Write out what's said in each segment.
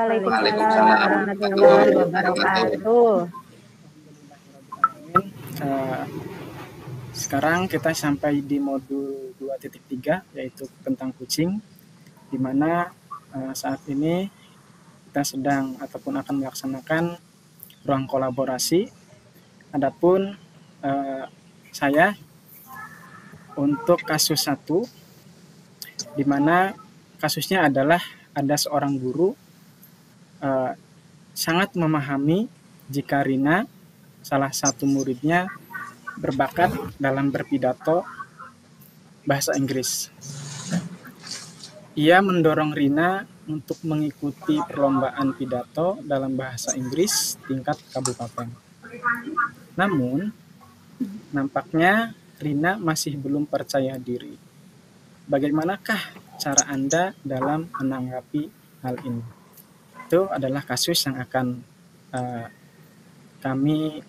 Waalaikumsalam Waalaikumsalam warahmatullahi warahmatullahi wabarakatuh. wabarakatuh. Sekarang kita sampai di modul 2.3 yaitu tentang kucing, di mana saat ini kita sedang ataupun akan melaksanakan ruang kolaborasi. Adapun saya untuk kasus 1, di mana kasusnya adalah ada seorang guru sangat memahami jika Rina, salah satu muridnya, berbakat dalam berpidato bahasa Inggris. Ia mendorong Rina untuk mengikuti perlombaan pidato dalam bahasa Inggris tingkat kabupaten. Namun, nampaknya Rina masih belum percaya diri. Bagaimanakah cara Anda dalam menanggapi hal ini? Itu adalah kasus yang akan kami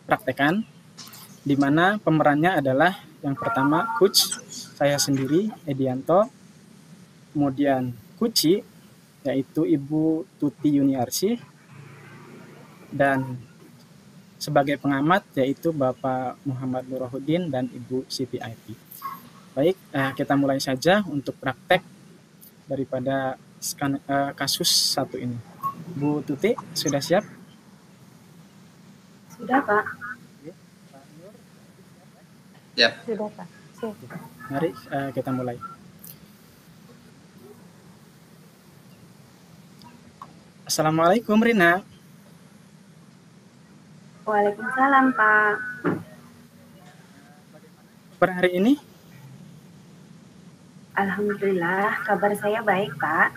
praktekkan, di mana pemerannya adalah yang pertama coach, saya sendiri Edianto, kemudian Kuci yaitu Ibu Tuti Yuniarsi, dan sebagai pengamat yaitu Bapak Muhammad Nurahudin dan Ibu Siti Aiti. Baik, kita mulai saja untuk praktek daripada kasus 1 ini. Bu Tuti, sudah siap? Sudah, Pak. Ya. Sudah, Pak. Siap. Mari kita mulai. Assalamualaikum Rina. Waalaikumsalam, Pak. Per hari ini? Alhamdulillah, kabar saya baik, Pak.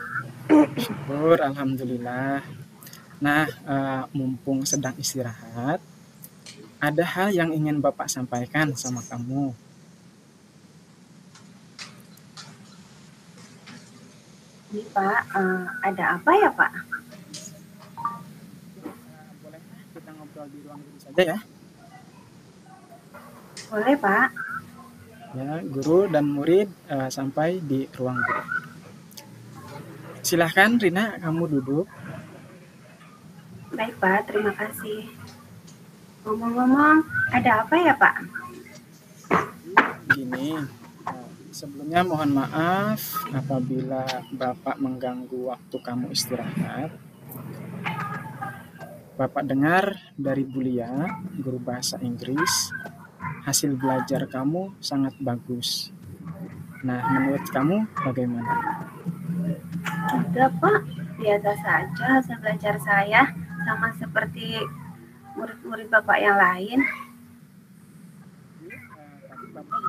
Syukur, alhamdulillah. Nah, mumpung sedang istirahat, ada hal yang ingin Bapak sampaikan sama kamu. Ini, Pak, ada apa ya, Pak? Bolehkah kita ngobrol di ruang guru saja ya? Boleh, Pak. Ya, guru dan murid sampai di ruang guru. Silahkan Rina, kamu duduk. Baik, Pak. Terima kasih. Ngomong-ngomong, ada apa ya, Pak? Gini, sebelumnya mohon maaf apabila Bapak mengganggu waktu kamu istirahat. Bapak dengar dari Bulia, guru bahasa Inggris, hasil belajar kamu sangat bagus. Nah, menurut kamu bagaimana? Tidak, Pak. Biasa saja hasil belajar saya, sama seperti murid-murid Bapak yang lain. Tadi Bapak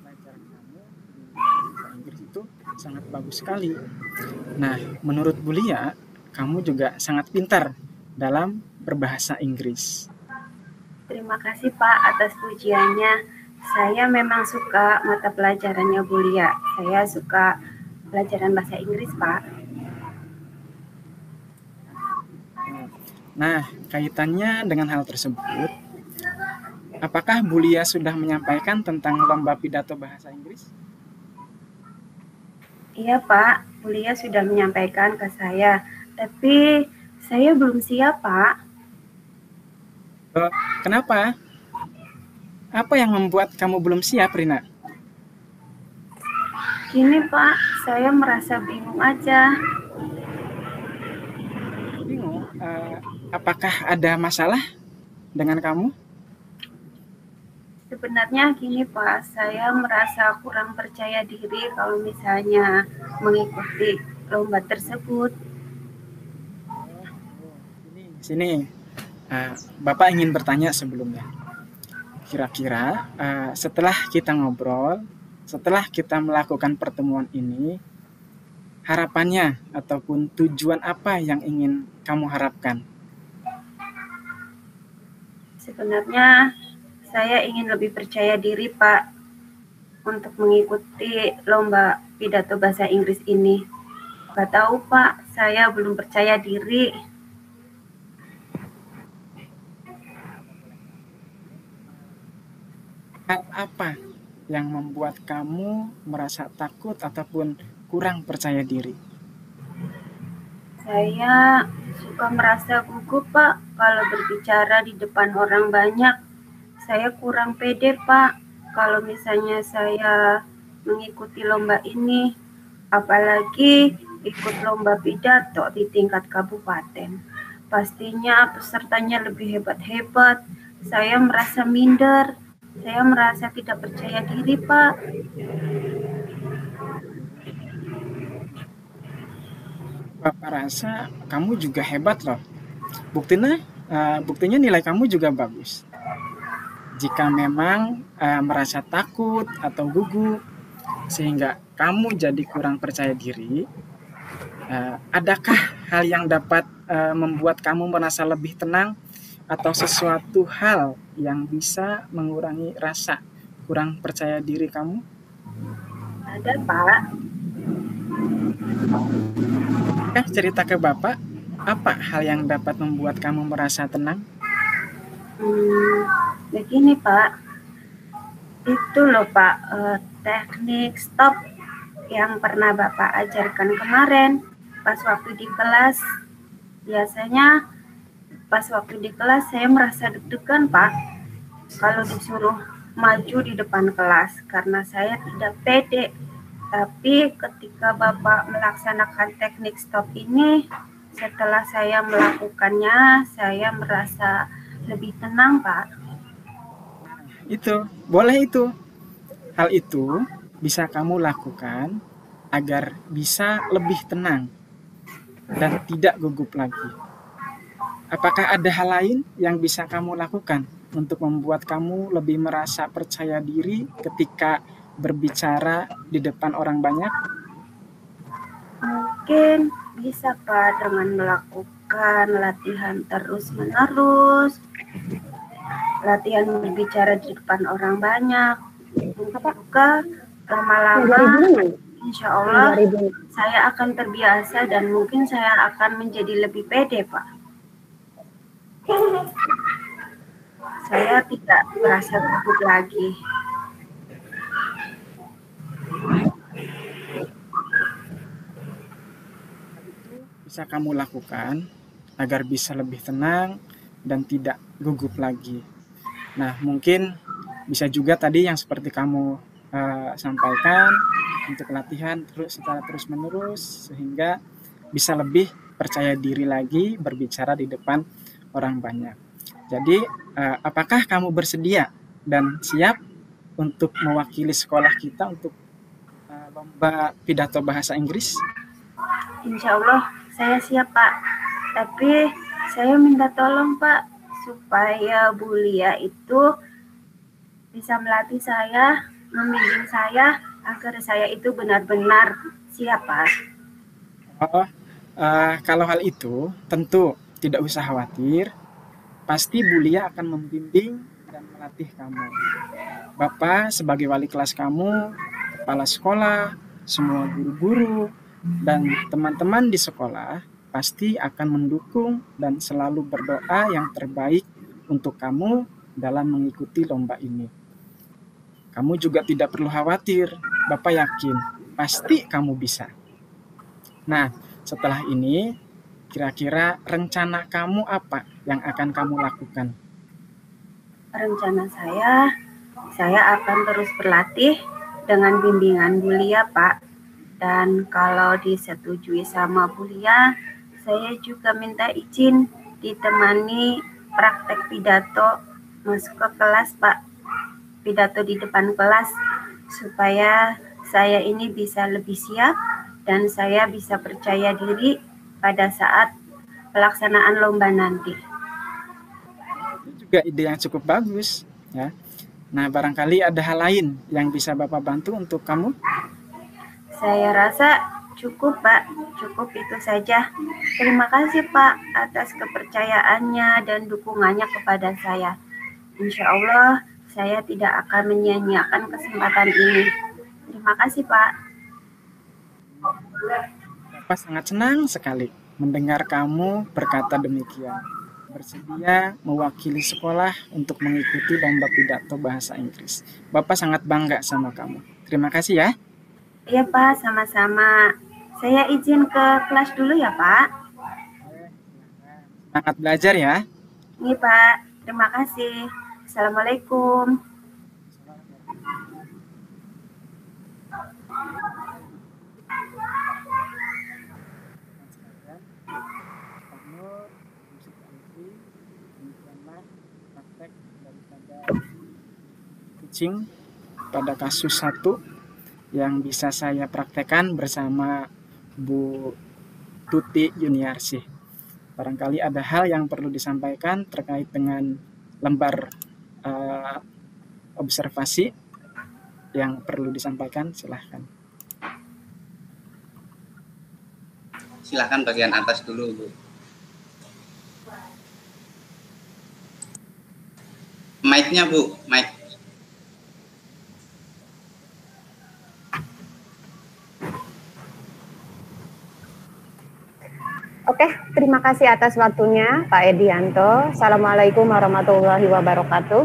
pelajaran kamu di bahasa Inggris itu sangat bagus sekali. Nah, menurut Bulia, kamu juga sangat pintar dalam berbahasa Inggris. Terima kasih, Pak, atas pujiannya. Saya memang suka mata pelajarannya Bulia. Saya suka pelajaran bahasa Inggris, Pak. Nah, kaitannya dengan hal tersebut, apakah Bulia sudah menyampaikan tentang lomba pidato bahasa Inggris? Iya, Pak. Bulia sudah menyampaikan ke saya. Tapi saya belum siap, Pak. Kenapa? Apa yang membuat kamu belum siap, Rina? Gini, Pak. Saya merasa bingung aja. Bingung? Apakah ada masalah dengan kamu? Sebenarnya gini, Pak. Saya merasa kurang percaya diri kalau misalnya mengikuti lomba tersebut. Sini, Bapak ingin bertanya sebelumnya. Kira-kira setelah kita ngobrol, setelah kita melakukan pertemuan ini, harapannya ataupun tujuan apa yang ingin kamu harapkan? Sebenarnya saya ingin lebih percaya diri, Pak, untuk mengikuti lomba pidato bahasa Inggris ini. Gak tahu, Pak, saya belum percaya diri. Hal apa yang membuat kamu merasa takut ataupun kurang percaya diri? Saya suka merasa gugup, Pak, kalau berbicara di depan orang banyak. Saya kurang pede, Pak, kalau misalnya saya mengikuti lomba ini, apalagi ikut lomba pidato di tingkat kabupaten. Pastinya pesertanya lebih hebat-hebat. Saya merasa minder. Saya merasa tidak percaya diri, Pak. Bapak rasa kamu juga hebat loh. Buktinya nilai kamu juga bagus. Jika memang merasa takut atau gugup sehingga kamu jadi kurang percaya diri, adakah hal yang dapat membuat kamu merasa lebih tenang atau sesuatu hal yang bisa mengurangi rasa kurang percaya diri kamu? Ada, Pak. Cerita ke Bapak, apa hal yang dapat membuat kamu merasa tenang? Begini, Pak. Itu loh, Pak, teknik stop yang pernah Bapak ajarkan kemarin pas waktu di kelas. Biasanya pas waktu di kelas saya merasa deg-degan, Pak, kalau disuruh maju di depan kelas karena saya tidak pede. Tapi ketika Bapak melaksanakan teknik stop ini, setelah saya melakukannya, saya merasa lebih tenang, Pak. Hal itu bisa kamu lakukan agar bisa lebih tenang dan tidak gugup lagi. Apakah ada hal lain yang bisa kamu lakukan untuk membuat kamu lebih merasa percaya diri ketika berbicara di depan orang banyak? Mungkin bisa, Pak, dengan melakukan latihan terus-menerus, latihan berbicara di depan orang banyak. Juga lama-lama, insya Allah, saya akan terbiasa dan mungkin saya akan menjadi lebih pede, Pak. Saya tidak merasa gugup lagi. Bisa kamu lakukan agar bisa lebih tenang dan tidak gugup lagi. Nah, mungkin bisa juga tadi yang seperti kamu sampaikan, untuk latihan secara terus-menerus sehingga bisa lebih percaya diri lagi berbicara di depan orang banyak. Jadi, apakah kamu bersedia dan siap untuk mewakili sekolah kita untuk lomba pidato bahasa Inggris? Insya Allah saya siap, Pak. Tapi saya minta tolong, Pak, supaya Bu Lia itu bisa melatih saya, membimbing saya agar saya itu benar-benar siap, Pak. Kalau hal itu tentu tidak usah khawatir. Pasti Bu Lia akan membimbing dan melatih kamu. Bapak sebagai wali kelas kamu, kepala sekolah, semua guru-guru, dan teman-teman di sekolah pasti akan mendukung dan selalu berdoa yang terbaik untuk kamu dalam mengikuti lomba ini. Kamu juga tidak perlu khawatir, Bapak yakin pasti kamu bisa. Nah, setelah ini kira-kira rencana kamu apa yang akan kamu lakukan? Rencana saya akan terus berlatih dengan bimbingan Bu Lia, Pak. Dan kalau disetujui sama Bu Lia, saya juga minta izin ditemani praktek pidato masuk ke kelas, Pak. Pidato di depan kelas, supaya saya ini bisa lebih siap dan saya bisa percaya diri pada saat pelaksanaan lomba nanti. Itu juga ide yang cukup bagus, ya. Nah, barangkali ada hal lain yang bisa Bapak bantu untuk kamu? Saya rasa cukup, Pak. Cukup itu saja. Terima kasih, Pak, atas kepercayaannya dan dukungannya kepada saya. Insya Allah, saya tidak akan menyia-nyiakan kesempatan ini. Terima kasih, Pak. Bapak sangat senang sekali mendengar kamu berkata demikian. Bersedia mewakili sekolah untuk mengikuti lomba pidato bahasa Inggris. Bapak sangat bangga sama kamu. Terima kasih ya. Iya Pak, sama-sama. Saya izin ke kelas dulu ya Pak. Semangat belajar ya. Ini Pak, terima kasih. Assalamualaikum. Pak Nur, Bu Siti Alfi, demikianlah praktek daripada kucing pada kasus 1 yang bisa saya praktekkan bersama Bu Tuti Yuniarsih. Barangkali ada hal yang perlu disampaikan terkait dengan lembar observasi yang perlu disampaikan, silahkan. Silahkan bagian atas dulu, Bu. Mic-nya, Bu. Mic. Oke, terima kasih atas waktunya Pak Edianto. Assalamualaikum warahmatullahi wabarakatuh.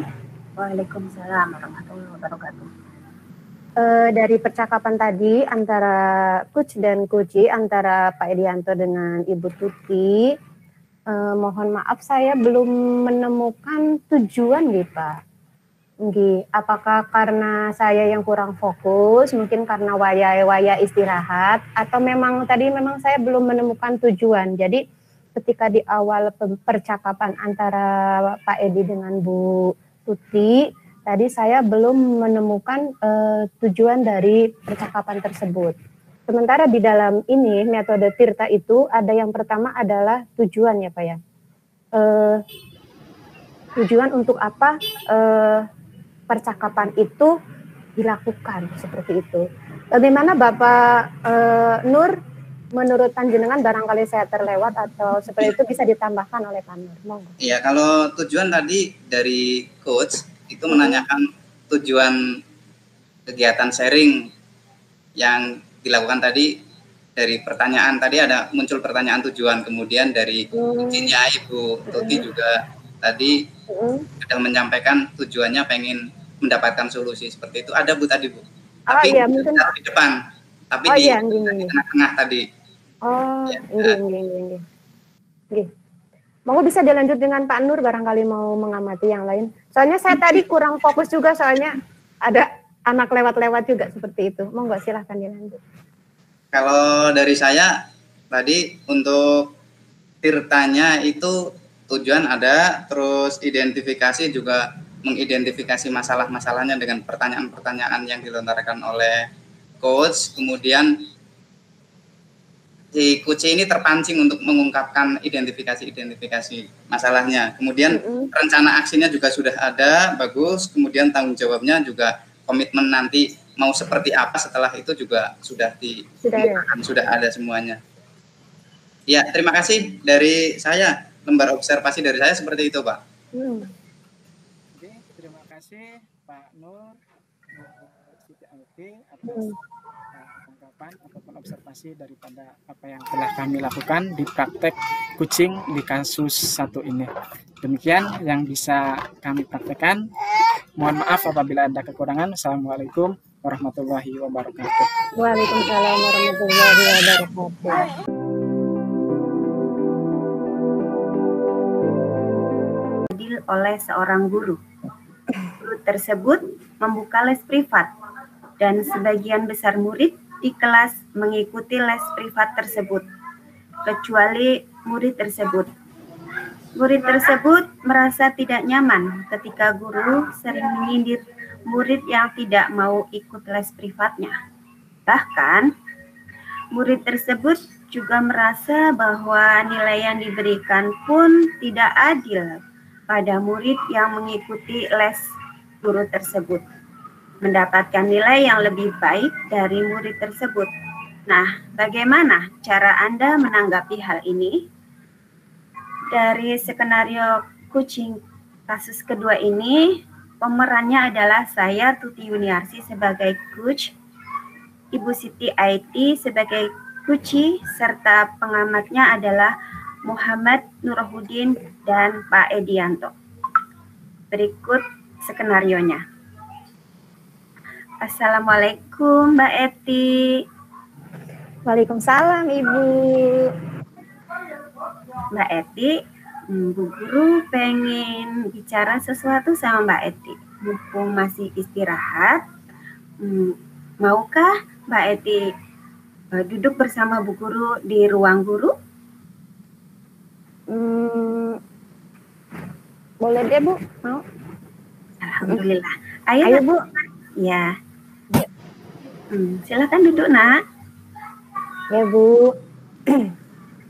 Waalaikumsalam warahmatullahi wabarakatuh. Dari percakapan tadi antara Coach dan Coach, antara Pak Edianto dengan Ibu Tuti, mohon maaf saya belum menemukan tujuan nih Pak. Nggih, apakah karena saya yang kurang fokus, mungkin karena waya istirahat, atau memang saya belum menemukan tujuan. Jadi ketika di awal percakapan antara Pak Edi dengan Bu Tuti, tadi saya belum menemukan tujuan dari percakapan tersebut. Sementara di dalam ini metode Tirta itu ada yang pertama adalah tujuan ya Pak ya. Tujuan untuk apa percakapan itu dilakukan seperti itu. Bagaimana Bapak Nur, menurut panjenengan barangkali saya terlewat atau seperti itu bisa ditambahkan oleh Pak Nur. Monggo. Iya, kalau tujuan tadi dari coach itu menanyakan tujuan kegiatan sharing yang dilakukan tadi. Dari pertanyaan tadi ada muncul pertanyaan tujuan, kemudian dari izinnya Ibu Tuti juga tadi sudah menyampaikan tujuannya pengen mendapatkan solusi seperti itu. Ada Bu tadi Bu, tapi iya, mungkin di depan, tapi di tengah-tengah tadi. Oh, nggih. Monggo bisa dilanjut dengan Pak Nur, barangkali mau mengamati yang lain. Soalnya saya tadi kurang fokus juga, soalnya ada anak lewat-lewat juga seperti itu. Monggo silahkan dilanjut. Kalau dari saya tadi untuk Tirtanya itu tujuan ada, terus identifikasi juga mengidentifikasi masalah-masalahnya dengan pertanyaan-pertanyaan yang dilontarkan oleh coach. Kemudian si coach ini terpancing untuk mengungkapkan identifikasi masalahnya. Kemudian rencana aksinya juga sudah ada, bagus. Kemudian tanggung jawabnya juga, komitmen nanti mau seperti apa setelah itu juga sudah ada semuanya. Ya, terima kasih dari saya. Lembar observasi dari saya seperti itu, Pak. Oke, terima kasih Pak Nur, Siti Alfi atas tanggapan ataupun observasi daripada apa yang telah kami lakukan di praktek kucing di kasus 1 ini. Demikian yang bisa kami praktekkan. Mohon maaf apabila ada kekurangan. Assalamualaikum warahmatullahi wabarakatuh. Waalaikumsalam warahmatullahi wabarakatuh. Oleh seorang guru. Guru tersebut membuka les privat dan sebagian besar murid di kelas mengikuti les privat tersebut, kecuali murid tersebut. Murid tersebut merasa tidak nyaman ketika guru sering menyindir murid yang tidak mau ikut les privatnya. Bahkan, murid tersebut juga merasa bahwa nilai yang diberikan pun tidak adil pada murid yang mengikuti les guru tersebut, mendapatkan nilai yang lebih baik dari murid tersebut. Nah, bagaimana cara Anda menanggapi hal ini? Dari skenario kucing kasus kedua ini, pemerannya adalah saya, Tuti Yuniarsih, sebagai coach, Ibu Siti IT sebagai kuci, serta pengamatnya adalah Muhammad Nurhuddin dan Pak Edianto. Berikut skenarionya. Assalamualaikum Mbak Eti. Waalaikumsalam Ibu. Mbak Eti, Bu Guru pengen bicara sesuatu sama Mbak Eti. Mumpung masih istirahat, maukah Mbak Eti duduk bersama Bu Guru di ruang guru? Boleh deh Bu, mau? Alhamdulillah. Ayo Bu. Ya. Silakan duduk nak. Ya Bu.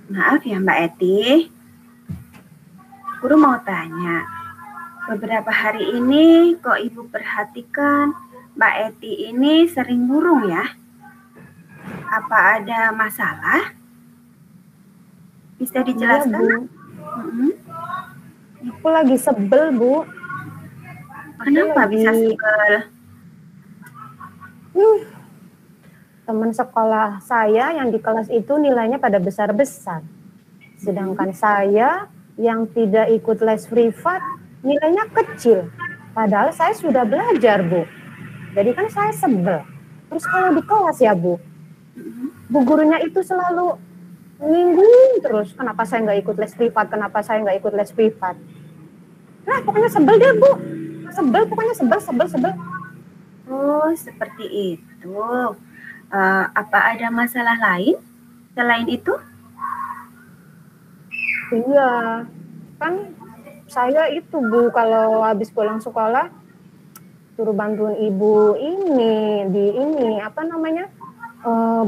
Maaf ya Mbak Eti, Guru mau tanya. Beberapa hari ini kok Ibu perhatikan Mbak Eti ini sering murung ya? Apa ada masalah? Bisa dijelaskan? Iya, Bu. Aku lagi sebel Bu. Kenapa bisa sebel? Teman sekolah saya yang di kelas itu nilainya pada besar-besar. Sedangkan saya yang tidak ikut les privat nilainya kecil. Padahal saya sudah belajar Bu. Jadi kan saya sebel. Terus kalau di kelas ya Bu, Bu gurunya itu selalu nyinggung terus. Kenapa saya nggak ikut les privat? Kenapa saya nggak ikut les privat? Nah pokoknya sebel deh Bu. Sebel, pokoknya sebel. Oh seperti itu. Apa ada masalah lain selain itu? Iya, kan saya itu Bu kalau habis pulang sekolah suruh bantuin ibu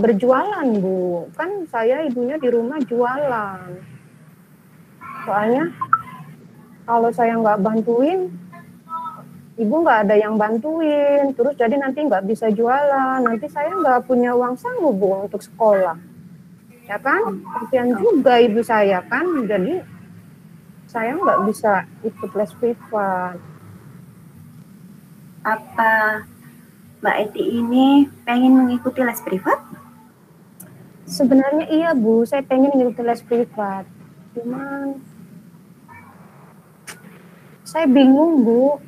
berjualan Bu. Kan saya ibunya di rumah jualan. Soalnya kalau saya nggak bantuin, ibu nggak ada yang bantuin, terus jadi nanti nggak bisa jualan, nanti saya nggak punya uang sanggup Bu untuk sekolah, ya kan? Kasihan juga ibu saya kan, jadi saya nggak bisa ikut les privat. Apa Mbak Eti ini pengen mengikuti les privat? Sebenarnya iya Bu, saya pengen mengikuti les privat, cuman saya bingung Bu.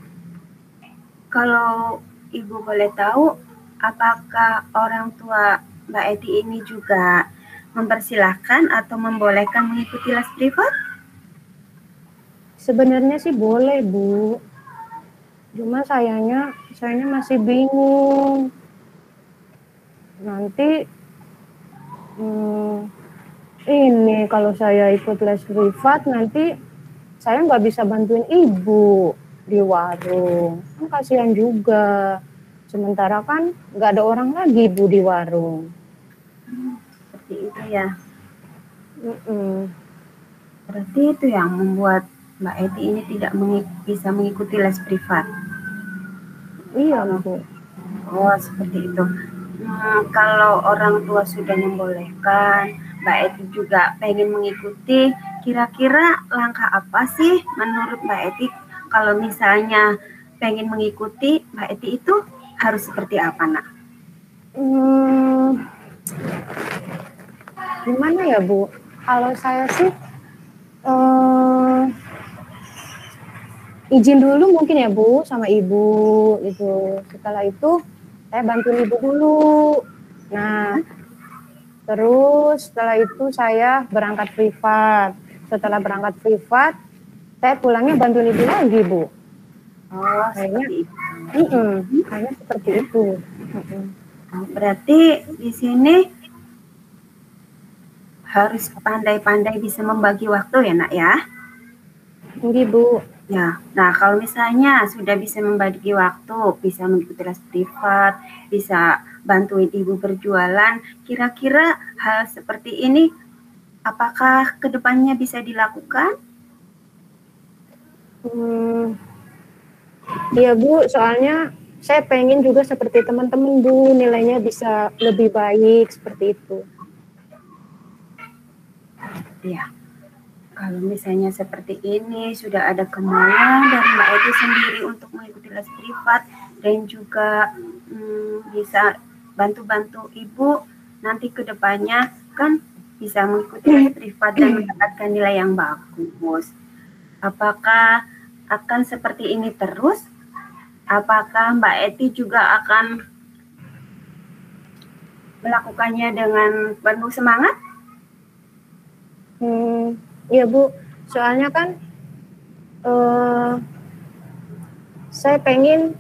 Kalau Ibu boleh tahu, apakah orang tua Mbak Eti ini juga mempersilahkan atau membolehkan mengikuti les privat? Sebenarnya sih boleh Bu, cuma sayanya masih bingung. Nanti ini kalau saya ikut les privat nanti saya nggak bisa bantuin ibu di warung, kan kasihan juga. Sementara kan nggak ada orang lagi Bu di warung. Seperti itu ya. Berarti itu yang membuat Mbak Eti ini tidak bisa mengikuti les privat. Iya Bu. Oh seperti itu. Kalau orang tua sudah membolehkan, Mbak Eti juga pengen mengikuti, kira-kira langkah apa sih menurut Mbak Eti kalau misalnya pengen mengikuti, Mbak Eti itu harus seperti apa nak? Gimana ya Bu? Kalau saya sih izin dulu mungkin ya Bu sama ibu itu. Setelah itu saya bantuin ibu dulu. Nah, terus setelah itu saya berangkat privat. Setelah berangkat privat, saya pulangnya bantuin ibu lagi Bu. Oh, kayaknya kayaknya seperti itu. Berarti di sini harus pandai-pandai bisa membagi waktu ya nak ya? Iya Bu. Ya, nah kalau misalnya sudah bisa membagi waktu, bisa mengikuti les privat, bisa bantuin ibu berjualan, kira-kira hal seperti ini apakah kedepannya bisa dilakukan? Iya Bu, soalnya saya pengen juga seperti teman-teman Bu, nilainya bisa lebih baik seperti itu. Iya. Kalau misalnya seperti ini, sudah ada kemauan dari Mbak Eti sendiri untuk mengikuti les privat dan juga bisa bantu-bantu Ibu, nanti ke depannya kan bisa mengikuti les privat dan mendapatkan nilai yang bagus. Apakah akan seperti ini terus? Apakah Mbak Eti juga akan melakukannya dengan penuh semangat? Iya Bu, soalnya kan saya pengen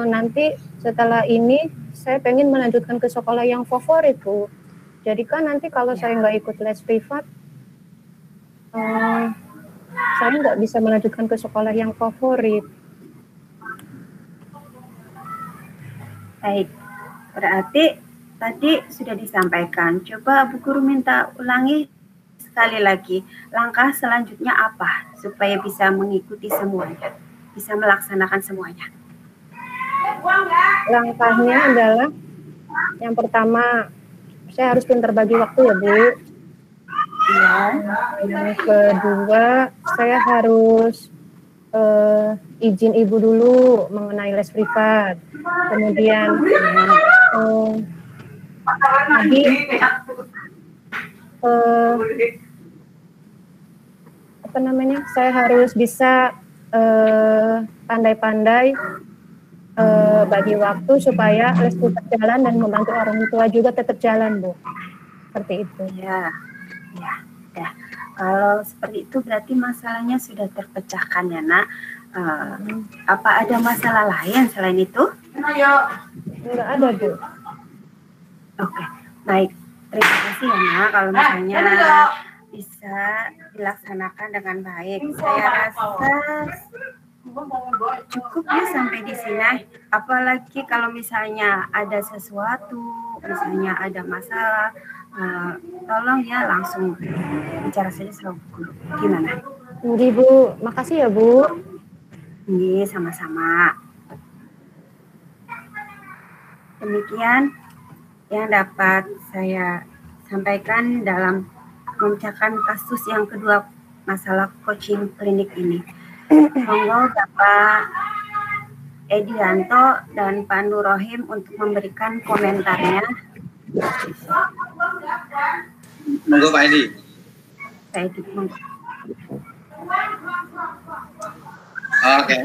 nanti setelah ini saya pengen melanjutkan ke sekolah yang favorit Bu. Jadi kan nanti kalau saya nggak ikut les privat, saya nggak bisa melanjutkan ke sekolah yang favorit. Baik, berarti tadi sudah disampaikan. Coba Bu Guru minta ulangi sekali lagi. Langkah selanjutnya apa supaya bisa mengikuti semuanya, bisa melaksanakan semuanya? Langkahnya adalah yang pertama, saya harus pintar bagi waktu ya Bu. Iya. Yang kedua, saya harus izin ibu dulu mengenai les privat. Kemudian tadi apa namanya? Saya harus bisa pandai-pandai bagi waktu supaya les privat jalan dan membantu orang tua juga tetap jalan, Bu. Seperti itu. Ya, ya, ya. Kalau seperti itu berarti masalahnya sudah terpecahkan ya, Nak. Apa ada masalah lain selain itu? Enggak ada, Bu. Oke, baik. Terima kasih ya, Nak. Kalau misalnya bisa dilaksanakan dengan baik. Saya rasa cukup ya sampai di sini. Apalagi kalau misalnya ada sesuatu, misalnya ada masalah, tolong ya langsung bicara saja sama Bu Guru. Gimana? Nggih, Bu. Makasih ya, Bu. Nggih, sama-sama. Demikian yang dapat saya sampaikan dalam memecahkan kasus yang kedua masalah coaching klinik ini. Monggo Bapak Edianto dan Pak Nur Rohim untuk memberikan komentarnya. Monggo Pak Edi. Pak Edi, monggo. Oke.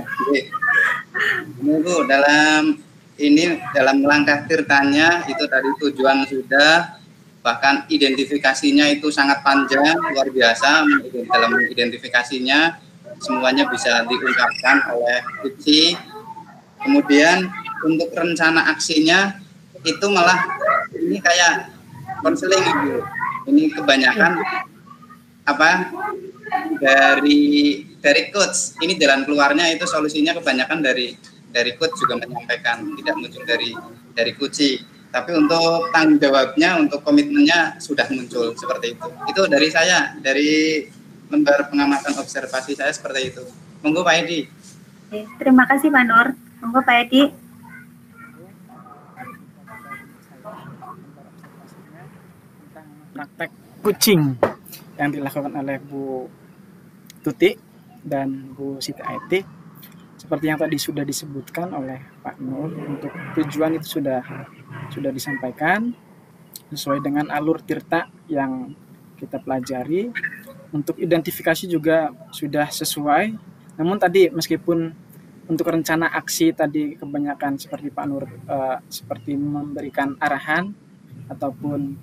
Bu, dalam langkah tirtanya itu tadi tujuan sudah, bahkan identifikasinya itu sangat panjang, luar biasa. Dalam identifikasinya semuanya bisa diungkapkan oleh Uci. Kemudian untuk rencana aksinya itu malah ini kayak konseling Ibu. Ini kebanyakan dari coach. Ini jalan keluarnya itu solusinya kebanyakan dari coach juga menyampaikan, tidak muncul dari Kuci. Tapi untuk tanggung jawabnya, untuk komitmennya sudah muncul seperti itu. Itu dari saya, dari lembar pengamatan observasi saya seperti itu. Monggo Pak Edi. Terima kasih Pak Nur. Monggo Pak Edi. Tentang praktek kucing yang dilakukan oleh Bu Tuti dan Bu Siti Aiti. Seperti yang tadi sudah disebutkan oleh Pak Nur, untuk tujuan itu sudah disampaikan sesuai dengan alur tirta yang kita pelajari. Untuk identifikasi juga sudah sesuai. Namun tadi meskipun untuk rencana aksi tadi kebanyakan seperti Pak Nur seperti memberikan arahan ataupun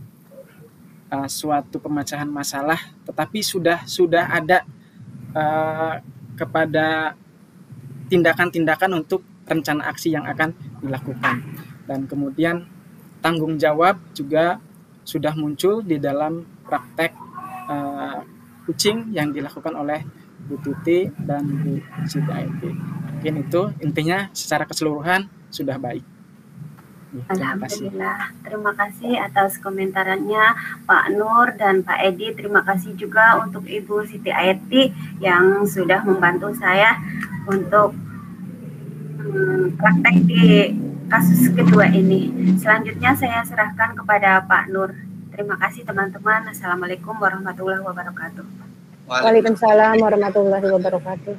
suatu pemecahan masalah, tetapi sudah ada kepada tindakan-tindakan untuk rencana aksi yang akan dilakukan. Dan kemudian tanggung jawab juga sudah muncul di dalam praktek kucing yang dilakukan oleh Bu Tuti dan Bu Siti Aiti. Mungkin itu intinya secara keseluruhan sudah baik. Alhamdulillah, terima kasih atas komentarnya Pak Nur dan Pak Edi. Terima kasih juga untuk Ibu Siti Aiti yang sudah membantu saya untuk praktek di kasus kedua ini. Selanjutnya saya serahkan kepada Pak Nur. Terima kasih teman-teman. Assalamualaikum warahmatullahi wabarakatuh. Waalaikumsalam warahmatullahi wabarakatuh.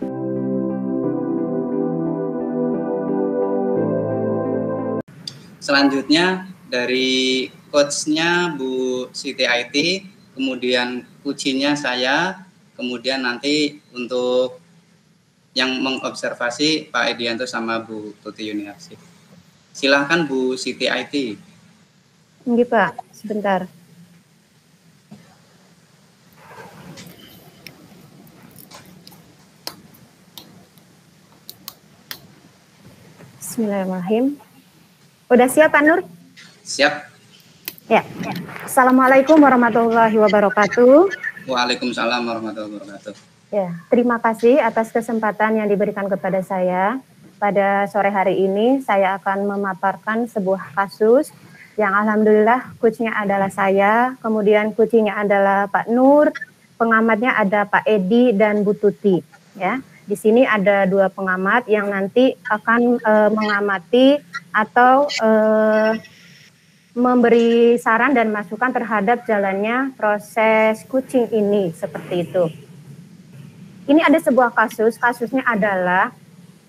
Selanjutnya dari coachnya Bu Siti Aiti, kemudian kucinya saya, kemudian nanti untuk yang mengobservasi Pak Edianto sama Bu Tuti Yuniarsi. Silahkan Bu Siti Aiti. Nggih, Pak. Sebentar. Bismillahirrahmanirrahim. Udah siap, Pak Nur? Siap. Ya. Assalamualaikum warahmatullahi wabarakatuh. Waalaikumsalam warahmatullahi wabarakatuh. Ya, terima kasih atas kesempatan yang diberikan kepada saya. Pada sore hari ini saya akan memaparkan sebuah kasus yang alhamdulillah coachnya adalah saya, kemudian coachnya adalah Pak Nur, pengamatnya ada Pak Edi dan Bu Tuti. Ya, di sini ada dua pengamat yang nanti akan mengamati atau memberi saran dan masukan terhadap jalannya proses coaching ini, seperti itu. Ini ada sebuah kasusnya adalah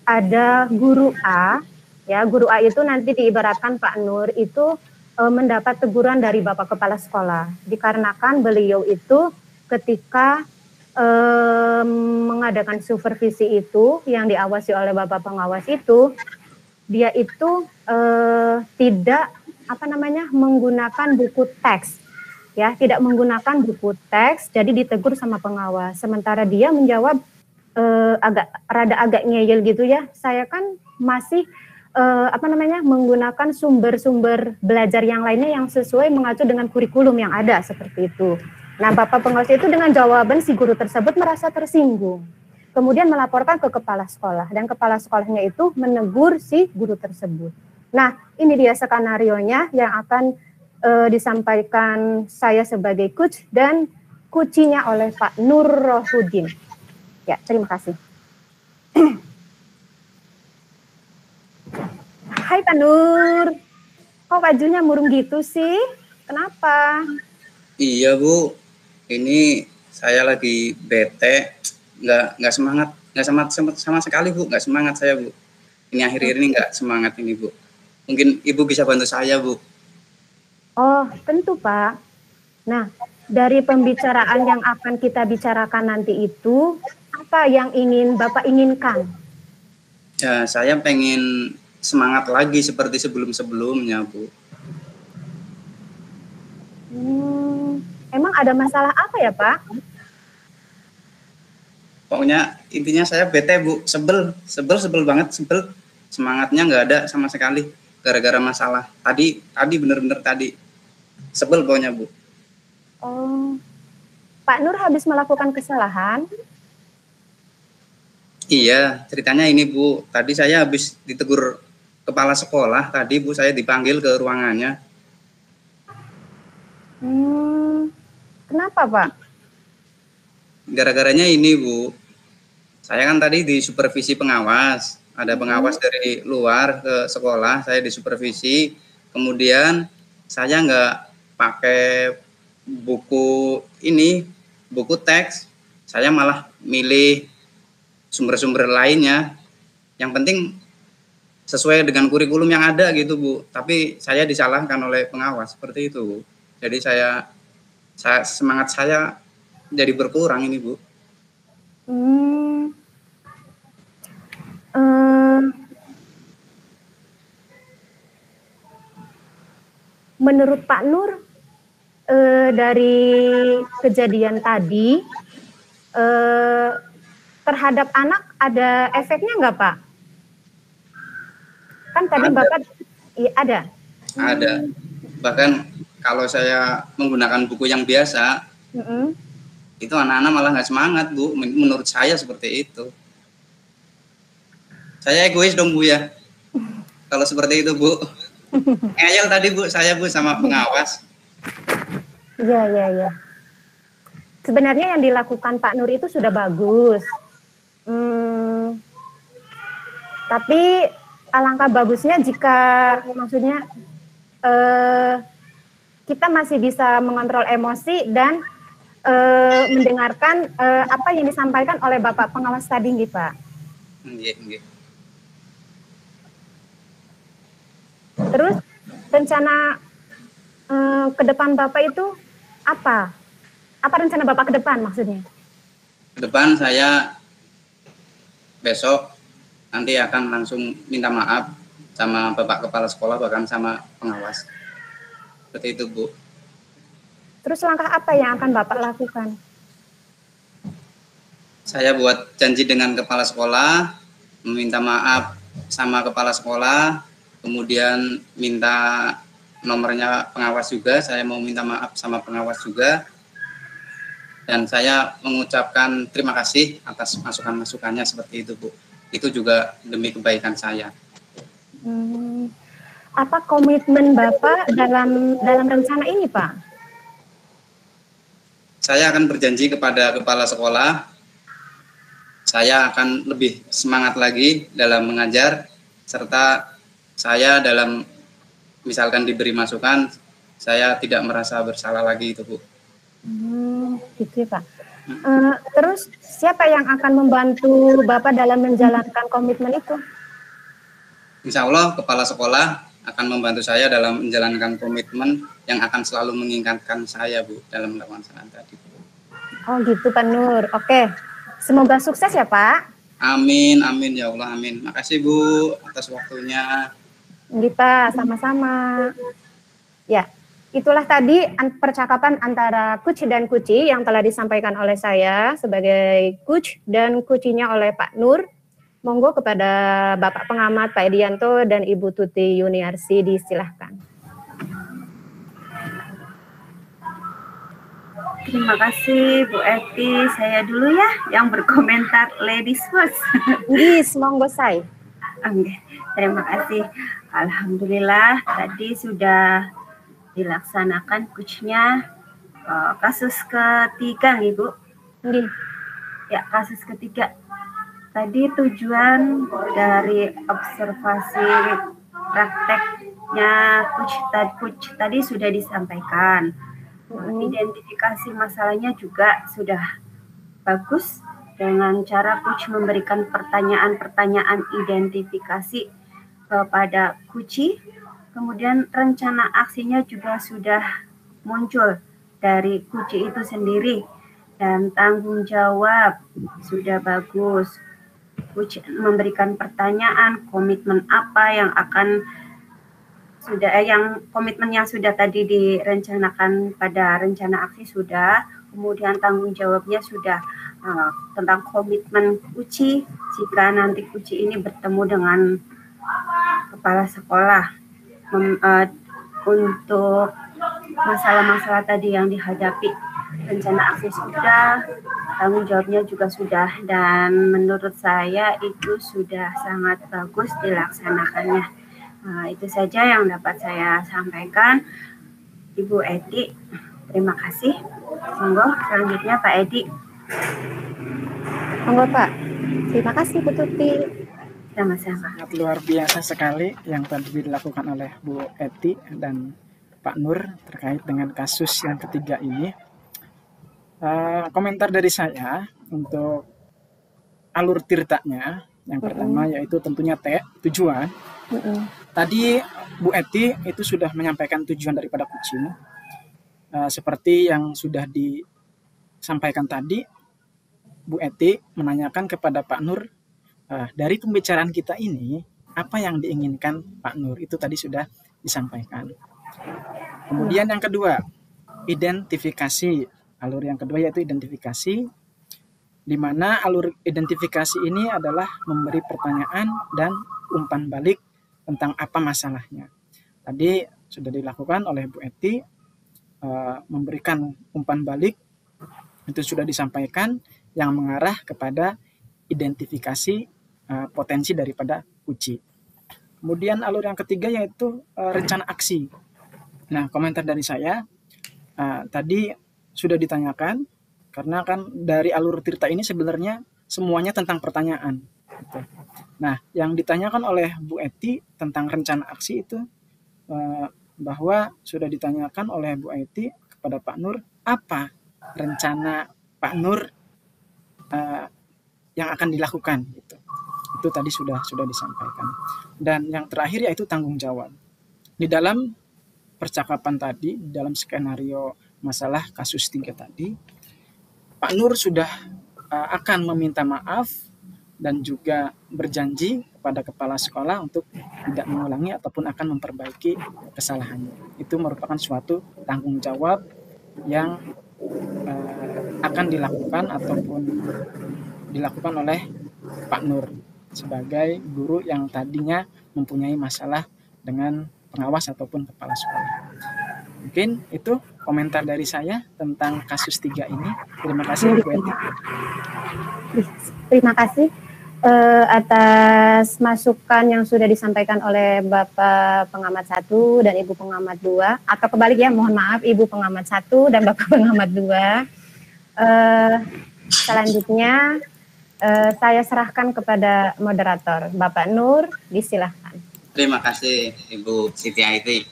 ada guru A, ya guru A itu nanti diibaratkan Pak Nur itu mendapat teguran dari Bapak Kepala Sekolah, dikarenakan beliau itu ketika mengadakan supervisi itu yang diawasi oleh Bapak pengawas itu, dia itu tidak menggunakan buku teks, ya tidak menggunakan buku teks, jadi ditegur sama pengawas. Sementara dia menjawab agak ngeyel gitu ya. Saya kan masih menggunakan sumber-sumber belajar yang lainnya yang sesuai mengacu dengan kurikulum yang ada seperti itu. Nah, Bapak pengawas itu dengan jawaban si guru tersebut merasa tersinggung. Kemudian melaporkan ke kepala sekolah dan kepala sekolahnya itu menegur si guru tersebut. Nah, ini dia skenarionya yang akan disampaikan saya sebagai coach dan coachinya oleh Pak Nur Rohudin. Ya, terima kasih. Hai Pak Nur, kok bajunya murung gitu sih? Kenapa? Iya Bu, ini saya lagi bete, nggak semangat, sama sekali Bu, nggak semangat saya Bu. Ini akhir-akhir ini nggak semangat ini Bu. Mungkin Ibu bisa bantu saya Bu. Oh, tentu Pak. Nah, dari pembicaraan yang akan kita bicarakan nanti itu, apa yang ingin Bapak inginkan? Ya, saya pengen semangat lagi seperti sebelum-sebelumnya Bu. Emang ada masalah apa ya Pak? Pokoknya intinya saya bete Bu, sebel banget, semangatnya nggak ada sama sekali gara-gara masalah tadi bener-bener tadi sebel pokoknya Bu. Oh, Pak Nur habis melakukan kesalahan? Iya, ceritanya ini Bu, tadi saya habis ditegur kepala sekolah tadi Bu, saya dipanggil ke ruangannya. Kenapa Pak? Gara-garanya ini Bu, saya kan tadi disupervisi pengawas, ada pengawas dari luar ke sekolah, saya disupervisi, kemudian saya nggak pakai buku teks, saya malah milih sumber-sumber lainnya, yang penting sesuai dengan kurikulum yang ada gitu Bu, tapi saya disalahkan oleh pengawas, seperti itu Bu. Jadi saya semangat saya jadi berkurang ini Bu. Menurut Pak Nur, dari kejadian tadi, terhadap anak ada efeknya nggak Pak? Kan tadi Ada. Bapak, iya ada. Ada. Bahkan kalau saya menggunakan buku yang biasa, itu anak-anak malah nggak semangat Bu. Menurut saya seperti itu. Saya egois dong Bu ya. Kalau seperti itu Bu. Ngeyel tadi Bu, saya Bu sama pengawas. Iya. Sebenarnya yang dilakukan Pak Nur itu sudah bagus. Tapi alangkah bagusnya jika maksudnya kita masih bisa mengontrol emosi dan mendengarkan apa yang disampaikan oleh Bapak pengawas tadi nih Pak. Nggih. Terus rencana ke depan Bapak itu apa? Apa rencana Bapak ke depan maksudnya? Ke depan saya besok nanti akan langsung minta maaf sama Bapak Kepala Sekolah bahkan sama pengawas. Seperti itu, Bu. Terus langkah apa yang akan Bapak lakukan? Saya buat janji dengan kepala sekolah, meminta maaf sama kepala sekolah, kemudian minta nomornya pengawas juga, saya mau minta maaf sama pengawas juga, dan saya mengucapkan terima kasih atas masukan-masukannya seperti itu, Bu. Itu juga demi kebaikan saya. Apa komitmen Bapak dalam rencana ini, Pak? Saya akan berjanji kepada kepala sekolah, saya akan lebih semangat lagi dalam mengajar, serta saya dalam misalkan diberi masukan, saya tidak merasa bersalah lagi itu, Bu. Gitu ya, Pak. Terus siapa yang akan membantu Bapak dalam menjalankan komitmen itu? Insya Allah kepala sekolah akan membantu saya dalam menjalankan komitmen yang akan selalu mengingatkan saya, Bu, dalam melaksanakan tadi. Oh gitu, Pak Nur. Oke, semoga sukses ya, Pak. Amin, amin ya Allah, amin. Makasih, Bu, atas waktunya. Gitu, Pak, sama-sama. Ya, itulah tadi percakapan antara Coach dan Kuci yang telah disampaikan oleh saya sebagai Coach dan Kucinya oleh Pak Nur. Monggo kepada Bapak Pengamat Pak Edianto dan Ibu Tuti Yuniarsi disilahkan. Terima kasih Bu Eti. Saya dulu ya yang berkomentar, ladies first. Yes, monggo say. Oke, terima kasih. Alhamdulillah tadi sudah dilaksanakan coachnya kasus ketiga nih Bu. Ya, kasus ketiga. Tadi tujuan dari observasi prakteknya coach tadi sudah disampaikan. Identifikasi masalahnya juga sudah bagus dengan cara coach memberikan pertanyaan-pertanyaan identifikasi kepada Kuci. Kemudian rencana aksinya juga sudah muncul dari Kuci itu sendiri dan tanggung jawab sudah bagus. Coach memberikan pertanyaan komitmen apa yang akan komitmen yang sudah tadi direncanakan pada rencana aksi sudah, kemudian tanggung jawabnya sudah tentang komitmen Kuci jika nanti Kuci ini bertemu dengan kepala sekolah untuk masalah-masalah tadi yang dihadapi. Rencana aksi sudah, tanggung jawabnya juga sudah, dan menurut saya itu sudah sangat bagus dilaksanakannya. Itu saja yang dapat saya sampaikan. Ibu Edi, terima kasih. Monggo selanjutnya Pak Edi. Monggo Pak. Terima kasih Bu Tuti. Sama-sama. Sangat luar biasa sekali yang tadi dilakukan oleh Bu Eti dan Pak Nur terkait dengan kasus yang ketiga ini. Komentar dari saya untuk alur tirtanya, yang pertama yaitu tentunya tujuan. Tadi Bu Eti itu sudah menyampaikan tujuan daripada kucing, seperti yang sudah disampaikan tadi. Bu Eti menanyakan kepada Pak Nur, dari pembicaraan kita ini apa yang diinginkan Pak Nur, itu tadi sudah disampaikan. Kemudian yang kedua, identifikasi. Alur yang kedua yaitu identifikasi, di mana alur identifikasi ini adalah memberi pertanyaan dan umpan balik tentang apa masalahnya. Tadi sudah dilakukan oleh Bu Eti, memberikan umpan balik, itu sudah disampaikan yang mengarah kepada identifikasi potensi daripada Kuci. Kemudian alur yang ketiga yaitu rencana aksi. Nah, komentar dari saya, tadi sudah ditanyakan, karena kan dari alur tirta ini sebenarnya semuanya tentang pertanyaan. Gitu. Nah, yang ditanyakan oleh Bu Eti tentang rencana aksi itu, bahwa sudah ditanyakan oleh Bu Eti kepada Pak Nur, apa rencana Pak Nur yang akan dilakukan. Gitu. Itu tadi sudah disampaikan. Dan yang terakhir yaitu tanggung jawab. Di dalam percakapan tadi, di dalam skenario masalah kasus 3 tadi, Pak Nur sudah akan meminta maaf dan juga berjanji kepada kepala sekolah untuk tidak mengulangi ataupun akan memperbaiki kesalahannya. Itu merupakan suatu tanggung jawab yang akan dilakukan ataupun dilakukan oleh Pak Nur sebagai guru yang tadinya mempunyai masalah dengan pengawas ataupun kepala sekolah. Mungkin itu komentar dari saya tentang kasus 3 ini. Terima kasih Bu Eti. Terima kasih atas masukan yang sudah disampaikan oleh Bapak Pengamat 1 dan Ibu Pengamat 2, atau kebalik ya, mohon maaf, Ibu Pengamat 1 dan Bapak Pengamat 2. Selanjutnya saya serahkan kepada moderator, Bapak Nur, disilahkan. Terima kasih Ibu Siti Aiti.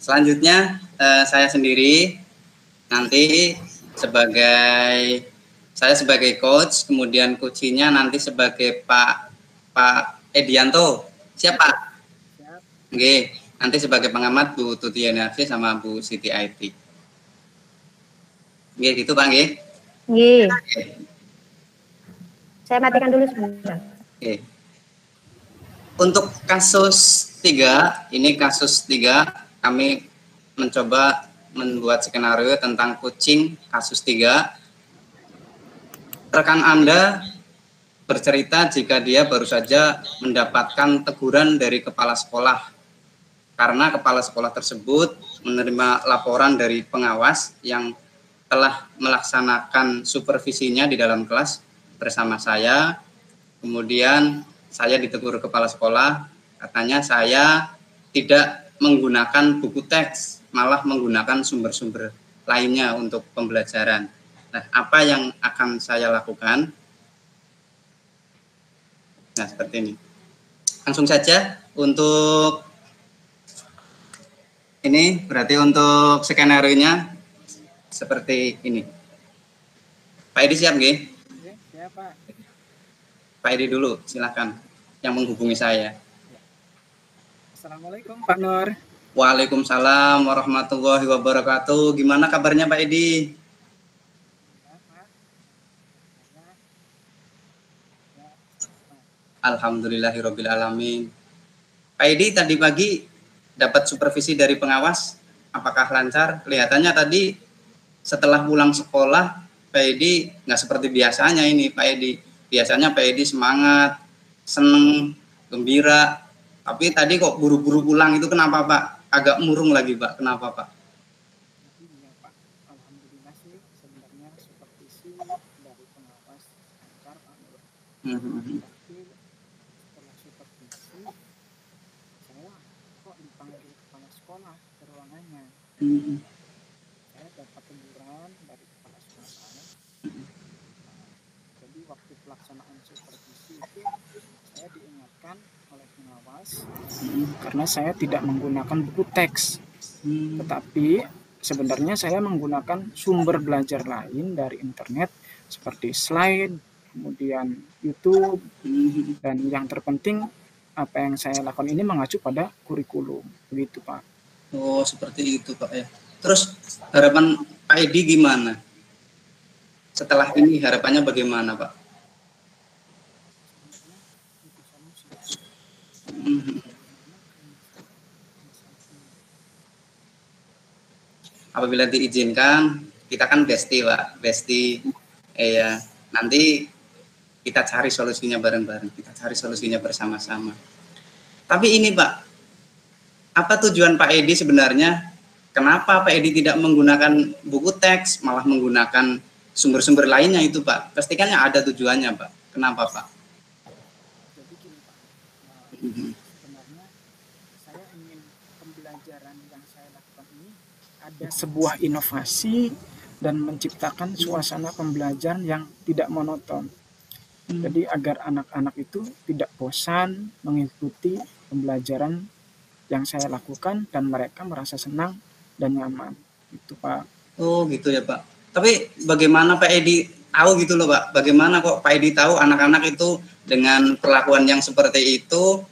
Selanjutnya saya sendiri nanti saya sebagai coach, kemudian coachingnya nanti sebagai Pak Edianto. Siapa? Oke, nanti sebagai pengamat Bu Tuti Yanarsi sama Bu Siti Aiti. Oke, gitu Pak, nggih. Nggih. Saya matikan dulu sebentar. Oke. Untuk kasus 3, ini kasus 3, kami mencoba membuat skenario tentang coaching kasus 3. Rekan Anda bercerita jika dia baru saja mendapatkan teguran dari kepala sekolah karena kepala sekolah tersebut menerima laporan dari pengawas yang telah melaksanakan supervisinya di dalam kelas bersama saya. Kemudian saya ditegur kepala sekolah, katanya saya tidak menggunakan buku teks, malah menggunakan sumber-sumber lainnya untuk pembelajaran. Nah, apa yang akan saya lakukan? Nah, seperti ini. Langsung saja untuk ini, berarti untuk skenario-nya seperti ini. Pak Edi siap nggih? Siap, Pak. Pak Edi dulu, silakan yang menghubungi saya. Assalamualaikum Pak Nur. Waalaikumsalam warahmatullahi wabarakatuh. Gimana kabarnya Pak Edi? Alhamdulillahirrabbilalamin. Pak Edi tadi pagi dapat supervisi dari pengawas, apakah lancar? Kelihatannya tadi setelah pulang sekolah Pak Edi nggak seperti biasanya ini Pak Edi. Biasanya Pak Edi semangat, seneng, gembira. Tapi tadi kok buru-buru pulang itu kenapa Pak? Agak murung lagi Pak, kenapa Pak? Iya Pak, alhamdulillah sih sebenarnya supervisi dari pengawas lancar Pak Nur. Tapi setelah supervisi saya kok dipanggil kepala sekolah ke ruangannya. Saya dapat teguran dari kepala sekolah. Jadi waktu pelaksanaan supervisi itu saya diingatkan oleh pengawas karena saya tidak menggunakan buku teks, tetapi sebenarnya saya menggunakan sumber belajar lain dari internet seperti slide, kemudian YouTube, dan yang terpenting apa yang saya lakukan ini mengacu pada kurikulum, begitu Pak. Oh seperti itu Pak ya. Terus harapan Pak Edi gimana? Setelah ini harapannya bagaimana Pak? Apabila diizinkan, kita kan bestie Pak, bestie, ya nanti kita cari solusinya bareng-bareng, kita cari solusinya bersama-sama. Tapi ini Pak, apa tujuan Pak Edi sebenarnya? Kenapa Pak Edi tidak menggunakan buku teks, malah menggunakan sumber-sumber lainnya itu Pak? Pastikannya ada tujuannya Pak. Kenapa Pak? Jadi gini Pak, sebenarnya saya ingin pembelajaran yang saya lakukan ini ada sebuah inovasi dan menciptakan suasana pembelajaran yang tidak monoton. Jadi agar anak-anak itu tidak bosan mengikuti pembelajaran yang saya lakukan dan mereka merasa senang dan nyaman. Itu Pak. Oh gitu ya Pak. Tapi bagaimana Pak Edi tahu gitu loh Pak? Bagaimana kok Pak Edi tahu anak-anak itu dengan perlakuan yang seperti itu,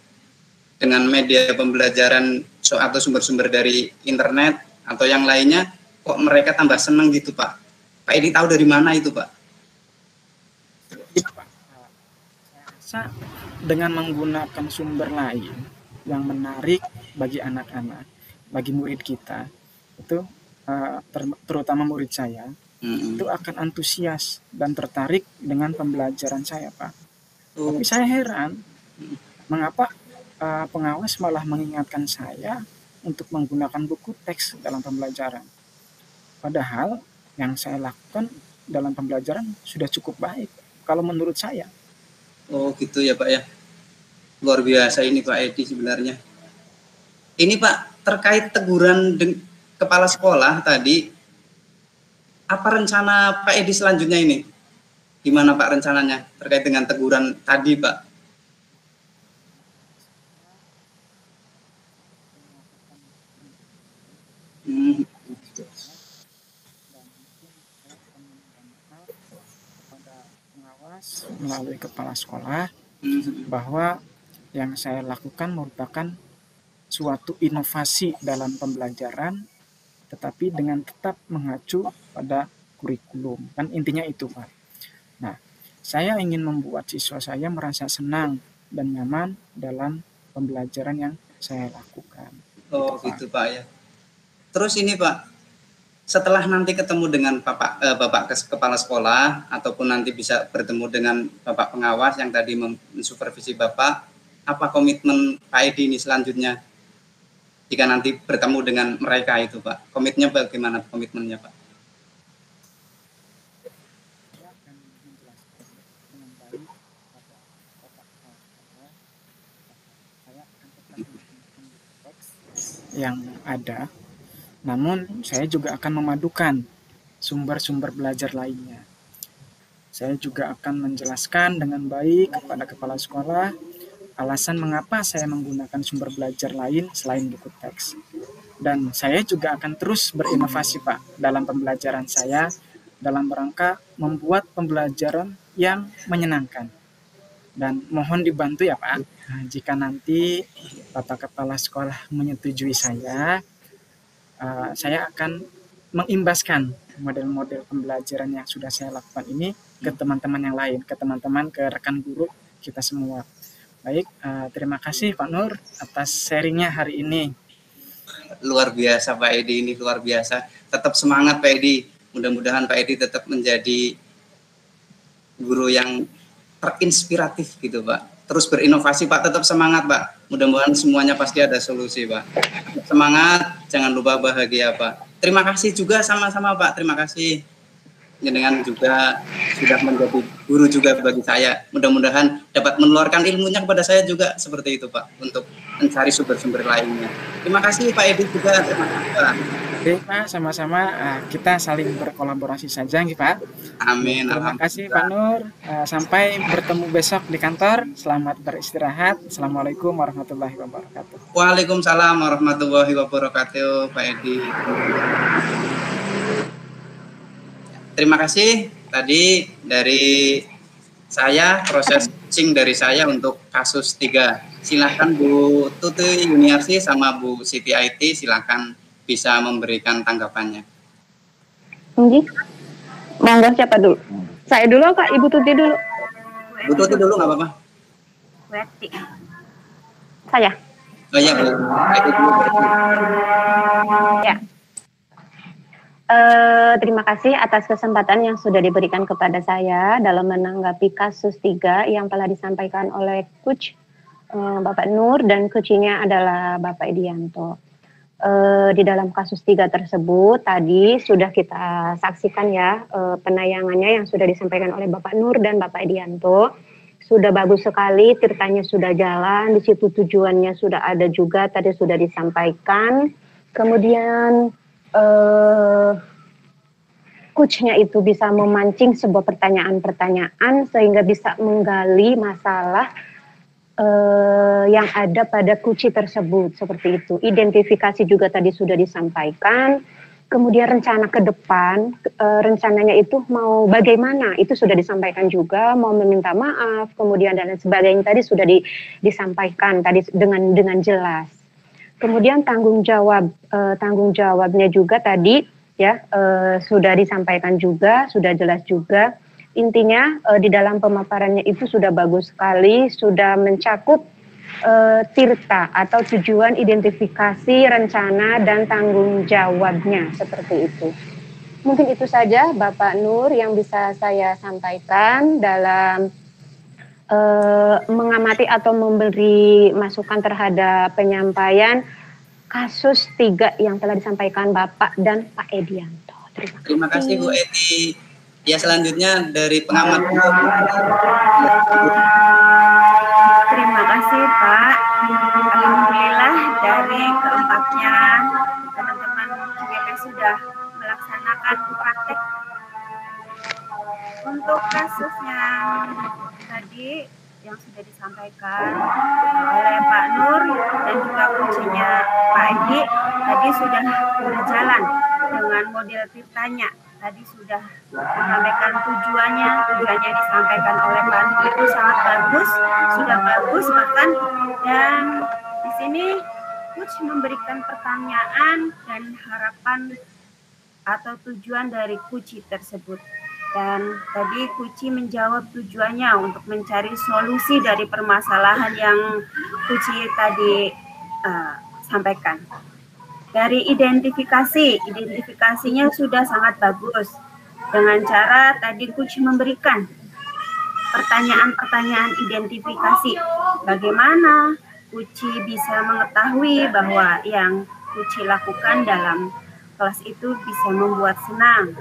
dengan media pembelajaran atau sumber-sumber dari internet atau yang lainnya, kok mereka tambah senang gitu Pak? Pak Edi tahu dari mana itu, Pak? Iya, Pak. Saya rasa dengan menggunakan sumber lain yang menarik bagi anak-anak, bagi murid kita, itu terutama murid saya, itu akan antusias dan tertarik dengan pembelajaran saya, Pak. Tapi saya heran, mengapa pengawas malah mengingatkan saya untuk menggunakan buku teks dalam pembelajaran. Padahal yang saya lakukan dalam pembelajaran sudah cukup baik, kalau menurut saya. Oh gitu ya Pak ya. Luar biasa ini Pak Edi sebenarnya. Ini Pak, terkait teguran kepala sekolah tadi, apa rencana Pak Edi selanjutnya ini? Gimana Pak rencananya terkait dengan teguran tadi Pak? Melalui kepala sekolah bahwa yang saya lakukan merupakan suatu inovasi dalam pembelajaran, tetapi dengan tetap mengacu pada kurikulum. Kan intinya itu Pak. Nah, saya ingin membuat siswa saya merasa senang dan nyaman dalam pembelajaran yang saya lakukan. Oh gitu Pak ya. Terus ini Pak, setelah nanti ketemu dengan Bapak Kepala Sekolah ataupun nanti bisa bertemu dengan Bapak Pengawas yang tadi mensupervisi Bapak, apa komitmen Pak Edi ini selanjutnya jika nanti bertemu dengan mereka itu Pak? Komitmennya bagaimana komitmennya Pak? Yang ada, namun saya juga akan memadukan sumber-sumber belajar lainnya. Saya juga akan menjelaskan dengan baik kepada kepala sekolah alasan mengapa saya menggunakan sumber belajar lain selain buku teks. Dan saya juga akan terus berinovasi Pak dalam pembelajaran saya dalam rangka membuat pembelajaran yang menyenangkan. Dan mohon dibantu ya Pak, jika nanti Bapak Kepala Sekolah menyetujui saya akan mengimbaskan model-model pembelajaran yang sudah saya lakukan ini ke teman-teman yang lain, ke rekan guru kita semua. Baik, terima kasih Pak Nur atas sharingnya hari ini. Luar biasa Pak Edi, ini luar biasa. Tetap semangat Pak Edi. Mudah-mudahan Pak Edi tetap menjadi guru yang terinspiratif gitu Pak. Terus berinovasi Pak, tetap semangat Pak. Mudah-mudahan semuanya pasti ada solusi Pak. Tetap semangat, jangan lupa bahagia Pak. Terima kasih juga sama-sama Pak, terima kasih. Jenengan juga sudah menjadi guru juga bagi saya. Mudah-mudahan dapat menularkan ilmunya kepada saya juga seperti itu Pak, untuk mencari sumber-sumber lainnya. Terima kasih Pak Edi juga. Terima kasih Pak. Oke Pak, sama-sama kita saling berkolaborasi saja Pak. Amin. Terima kasih Pak Nur. Sampai bertemu besok di kantor. Selamat beristirahat. Assalamualaikum warahmatullahi wabarakatuh. Waalaikumsalam warahmatullahi wabarakatuh Pak Edi. Terima kasih tadi dari saya, proses coaching dari saya untuk kasus 3. Silahkan Bu Tuti Yuniarsi sama Bu Siti IT, silahkan bisa memberikan tanggapannya. Monggo siapa dulu? Saya dulu Kak, Ibu Tuti dulu. Bu Tuti dulu nggak apa-apa. Weti. Saya. Oh iya Bu. Ya. Terima kasih atas kesempatan yang sudah diberikan kepada saya dalam menanggapi kasus 3 yang telah disampaikan oleh Coach Bapak Nur dan coachnya adalah Bapak Edianto. Di dalam kasus 3 tersebut tadi sudah kita saksikan ya penayangannya yang sudah disampaikan oleh Bapak Nur dan Bapak Edianto. Sudah bagus sekali, tirtanya sudah jalan, di situ tujuannya sudah ada juga, tadi sudah disampaikan. Kemudian coachnya itu bisa memancing sebuah pertanyaan-pertanyaan sehingga bisa menggali masalah yang ada pada kunci tersebut, seperti itu. Identifikasi juga tadi sudah disampaikan. Kemudian rencana ke depan, rencananya itu mau bagaimana, itu sudah disampaikan juga, mau meminta maaf, kemudian dan lain sebagainya tadi sudah disampaikan tadi dengan jelas. Kemudian tanggung jawabnya juga tadi ya, sudah disampaikan juga, sudah jelas juga. Intinya di dalam pemaparannya itu sudah bagus sekali, sudah mencakup tirta atau tujuan, identifikasi, rencana, dan tanggung jawabnya, seperti itu. Mungkin itu saja Bapak Nur yang bisa saya sampaikan dalam mengamati atau memberi masukan terhadap penyampaian kasus 3 yang telah disampaikan Bapak dan Pak Edianto. Terima kasih Bu Edi. Ya, selanjutnya dari pengamat. Terima kasih Pak. Alhamdulillah dari keempatnya teman-teman GP sudah melaksanakan praktek. Untuk kasus yang tadi yang sudah disampaikan oleh Pak Nur dan juga kuncinya Pak Edi tadi sudah berjalan dengan model tirtanya. Tadi sudah menyampaikan tujuannya disampaikan oleh Pak Nur itu sangat bagus, sudah bagus bahkan, dan di sini Coach memberikan pertanyaan dan harapan atau tujuan dari Kuci tersebut. Dan tadi Kuci menjawab tujuannya untuk mencari solusi dari permasalahan yang Kuci tadi sampaikan. Dari identifikasinya sudah sangat bagus. Dengan cara tadi Kuci memberikan pertanyaan-pertanyaan identifikasi. Bagaimana Kuci bisa mengetahui bahwa yang Kuci lakukan dalam kelas itu bisa membuat senang,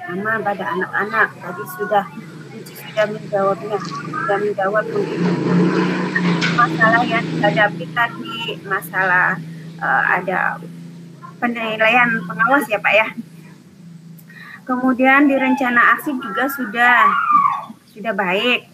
sama pada anak-anak. Tadi Kuci sudah menjawabnya, sudah menjawab masalah yang dihadapi tadi, masalah ada penilaian pengawas ya Pak ya. Kemudian di rencana aksi juga sudah baik.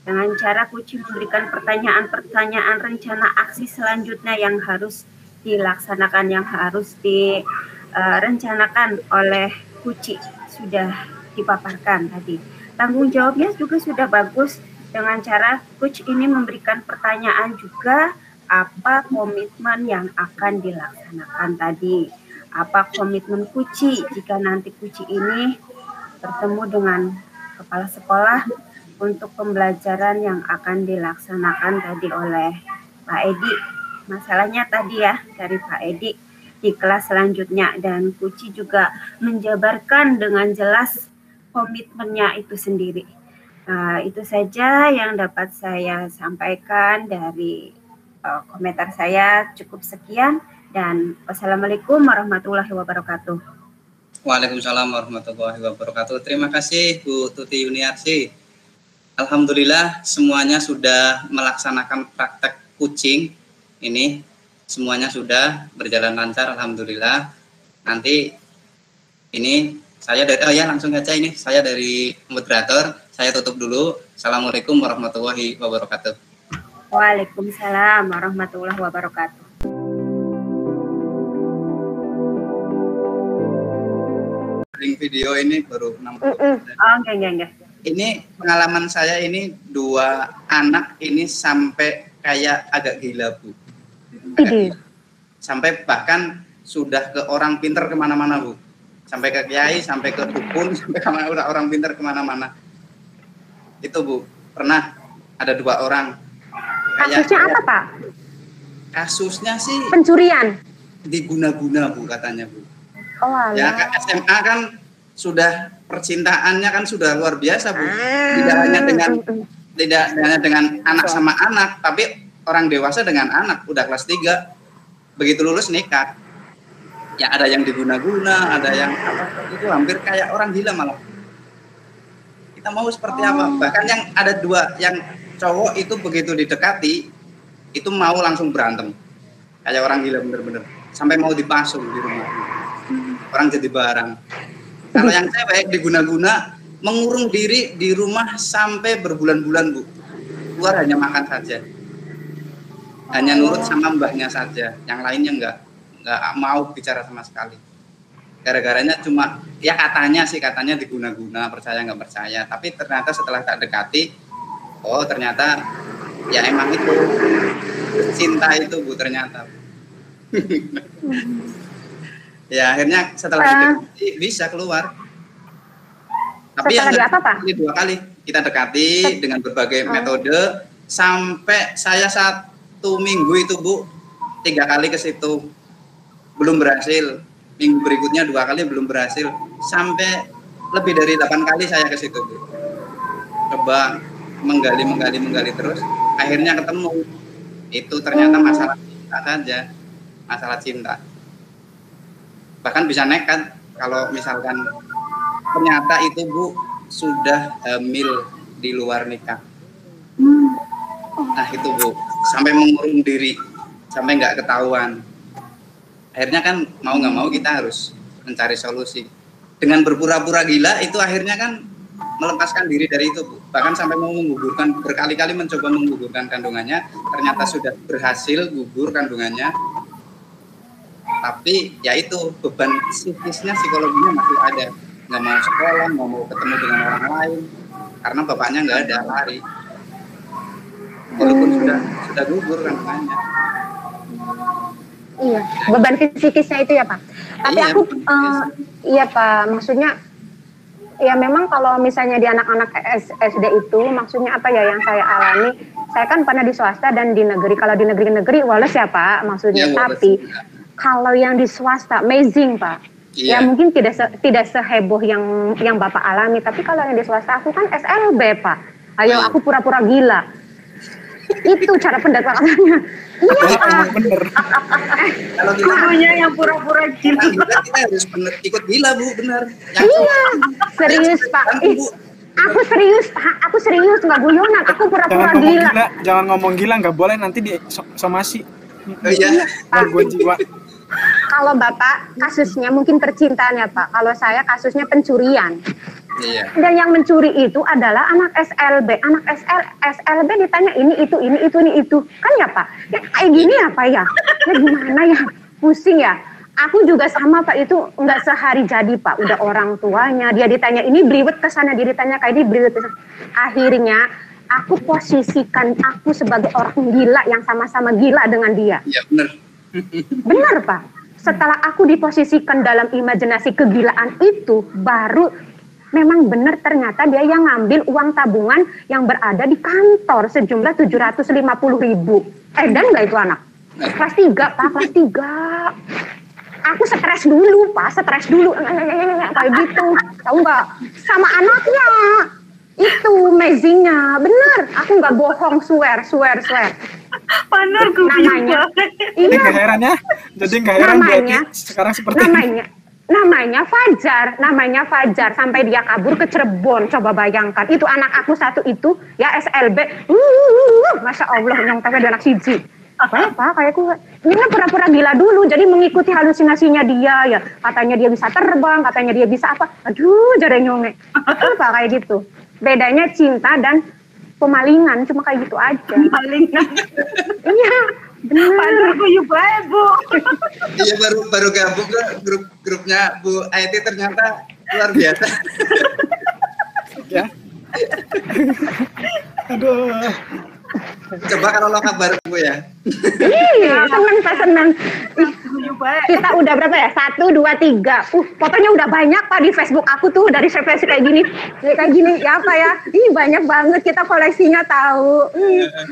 Dengan cara Kuci memberikan pertanyaan-pertanyaan rencana aksi selanjutnya yang harus dilaksanakan, yang harus direncanakan oleh Kuci sudah dipaparkan tadi. Tanggung jawabnya juga sudah bagus dengan cara Coach ini memberikan pertanyaan juga apa komitmen yang akan dilaksanakan tadi. Apa komitmen Kuci jika nanti Kuci ini bertemu dengan kepala sekolah untuk pembelajaran yang akan dilaksanakan tadi oleh Pak Edi. Masalahnya tadi ya dari Pak Edi di kelas selanjutnya, dan Kuci juga menjabarkan dengan jelas komitmennya itu sendiri. Itu saja yang dapat saya sampaikan dari komentar saya. Cukup sekian dan wassalamualaikum warahmatullahi wabarakatuh. Waalaikumsalam warahmatullahi wabarakatuh. Terima kasih Bu Tuti Yuniarsi. Alhamdulillah semuanya sudah melaksanakan praktek kucing ini. Semuanya sudah berjalan lancar, alhamdulillah. Nanti ini saya dari langsung saja ini saya dari moderator, saya tutup dulu. Assalamualaikum warahmatullahi wabarakatuh. Waalaikumsalam warahmatullahi wabarakatuh. Link video ini baru 6 menit. Oh, enggak. Ini pengalaman saya ini 2 anak ini sampai kayak agak gila Bu. Sampai bahkan sudah ke orang pinter kemana-mana Bu, sampai ke kiai, sampai ke dukun, sampai ke orang pinter kemana-mana. Itu Bu, pernah ada 2 orang. Kasusnya apa Pak? Kasusnya sih pencurian, diguna-guna Bu katanya Bu. Oh alah. Ya SMA kan sudah percintaannya kan sudah luar biasa Bu. Tidak hanya dengan anak sama anak, tapi orang dewasa dengan anak, udah kelas 3, begitu lulus nikah. Ya ada yang diguna-guna, ada yang apa, itu hampir kayak orang gila malah. Kita mau seperti apa? Bahkan yang ada 2, yang cowok itu begitu didekati, itu mau langsung berantem. Kayak orang gila bener-bener. Sampai mau dipasung di rumah. Orang jadi barang. Kalau yang cewek diguna-guna, mengurung diri di rumah sampai berbulan-bulan Bu. Keluar hanya makan saja. Hanya nurut sama mbahnya saja, yang lainnya enggak mau bicara sama sekali. Gara-garanya cuma ya katanya diguna-guna, percaya nggak percaya, tapi ternyata setelah tak dekati, oh ternyata ya emang itu cinta itu Bu ternyata. Ya akhirnya setelah didekati bisa keluar. Tapi Setelah di apa, Pak? 2 kali kita dekati dengan berbagai metode sampai saya 1 minggu itu Bu 3 kali ke situ belum berhasil. Minggu berikutnya 2 kali belum berhasil. Sampai lebih dari 8 kali saya ke situ Bu. Coba menggali terus. Akhirnya ketemu. Itu ternyata masalah cinta saja. Masalah cinta. Bahkan bisa nekat kalau misalkan ternyata itu Bu sudah hamil di luar nikah. Nah itu Bu, sampai mengurung diri, sampai nggak ketahuan. Akhirnya kan mau nggak mau kita harus mencari solusi. Dengan berpura-pura gila itu akhirnya kan melepaskan diri dari itu Bu. Bahkan sampai mau menggugurkan, berkali-kali mencoba menggugurkan kandungannya, ternyata sudah berhasil gugur kandungannya. Tapi ya itu beban psikisnya, psikologinya masih ada. Nggak mau sekolah, nggak mau ketemu dengan orang lain, karena bapaknya nggak ada, lari. Walaupun sudah gugur kandungannya. Iya, beban psikisnya itu ya Pak. Tapi Iya, aku, iya Pak, maksudnya ya memang kalau misalnya di anak-anak SD itu, maksudnya apa ya yang saya alami, saya kan pernah di swasta dan di negeri. Kalau di negeri-negeri wales ya Pak, maksudnya. Ya, tapi kalau yang di swasta, amazing Pak. Iya. Ya mungkin tidak seheboh yang Bapak alami, tapi kalau yang di swasta aku kan SLB Pak. Ayo aku pura-pura gila. Itu cara pendekatannya. Iya Pak. Bener. Kalau kita Gurunya yang pura-pura gila. kita harus ikut gila Bu, benar. Iya, serius Pak. Ih, aku serius nggak guyonan. Aku pura-pura gila. Jangan ngomong gila, nggak boleh nanti di somasi. Oh iya. Gangguan jiwa. Kalau Bapak kasusnya mungkin percintaan ya Pak. Kalau saya kasusnya pencurian. Iya. Dan yang mencuri itu adalah anak SLB. Anak SLB ditanya ini itu. Kan ya Pak? Ya kayak gini apa ya? Ya gimana ya? Pusing ya. Aku juga sama Pak, itu nggak sehari jadi Pak. Udah orang tuanya, dia ditanya ini beliwet ke sana, dia ditanya kayak ini beliwet ke sana. Akhirnya aku posisikan aku sebagai orang gila yang sama-sama gila dengan dia. Iya benar. Benar Pak. Setelah aku diposisikan dalam imajinasi kegilaan itu, baru memang benar ternyata dia yang ngambil uang tabungan yang berada di kantor sejumlah 750.000. Dan nggak itu anak? Kelas 3 Pak, kelas 3. Aku stres dulu kayak gitu. Tahu nggak? Sama anaknya. Itu amazingnya, benar. Aku nggak bohong, swear. Panor gue Namanya, Jadi iya. nggak heran ya. Jadi nggak heran Namanya, Betty sekarang seperti ini. Namanya Fajar sampai dia kabur ke Cirebon. Coba bayangkan, itu anak aku satu itu ya SLB. Masya Allah, yang tapi ada anak siji. Apa kayak aku ini pura-pura gila dulu, jadi mengikuti halusinasinya dia ya. Katanya dia bisa terbang, katanya dia bisa apa. Aduh, jare nyonge. Apa kayak gitu. Bedanya cinta dan pemalingan, cuma kayak gitu aja. Pemalingan. Iya, benar. Panor gue juga Bu. Iya baru gabung ke grupnya Bu IT, ternyata luar biasa. Ya. Aduh. Coba kalau lo kabar Bu ya. Iya, seneng. Ih, kita udah berapa ya? 1, 2, 3. Fotonya udah banyak Pak di Facebook aku tuh dari referensi kayak gini. Ya apa ya? Ih, banyak banget kita koleksinya tahu.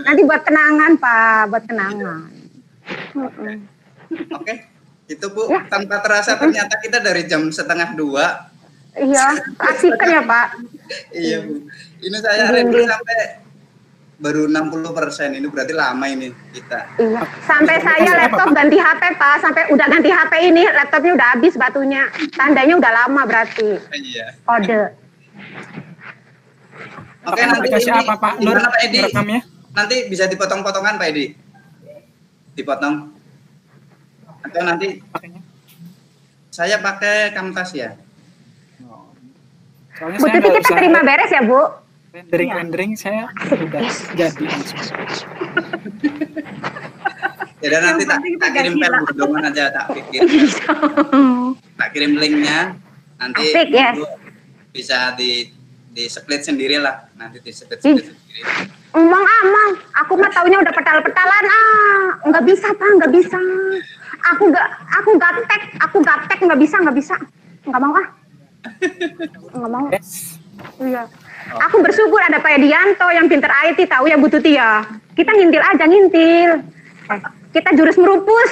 Nanti buat kenangan Pak, buat kenangan. Oke, itu Bu. Ya. Tanpa terasa ternyata kita dari jam 1:30. Iya, asik kan ya Pak? Iya Bu. Ini saya review sampai baru 60%, ini berarti lama ini kita. Iya, sampai saya laptop ganti HP Pak, sampai udah ganti HP ini laptopnya udah habis batunya, tandanya udah lama berarti. Iya. Kode. Oke, nanti aplikasi ini, apa Pak Nur rekamnya? Nanti bisa dipotong-potongan Pak Edi? Dipotong? Atau nanti saya pakai Camtasia. Soalnya Bu Tuti kita terima beres ya Bu? Rendering saya udah jadi. Ya dan nanti tak kirim file download aja, tak pikir. Tak kirim linknya, nanti asik, yes. Bisa di split sendiri lah, nanti di split sendiri. Emang aku mah taunya udah petal-petalan nggak bisa Pak, nggak bisa. Aku gaptek nggak bisa. Nggak mau ah. Nggak mau. Yes. Iya. Aku bersyukur ada Pak Edianto yang pinter IT, tahu ya Bu Tuti ya. Kita ngintil aja, ngintil. Kita jurus merupus.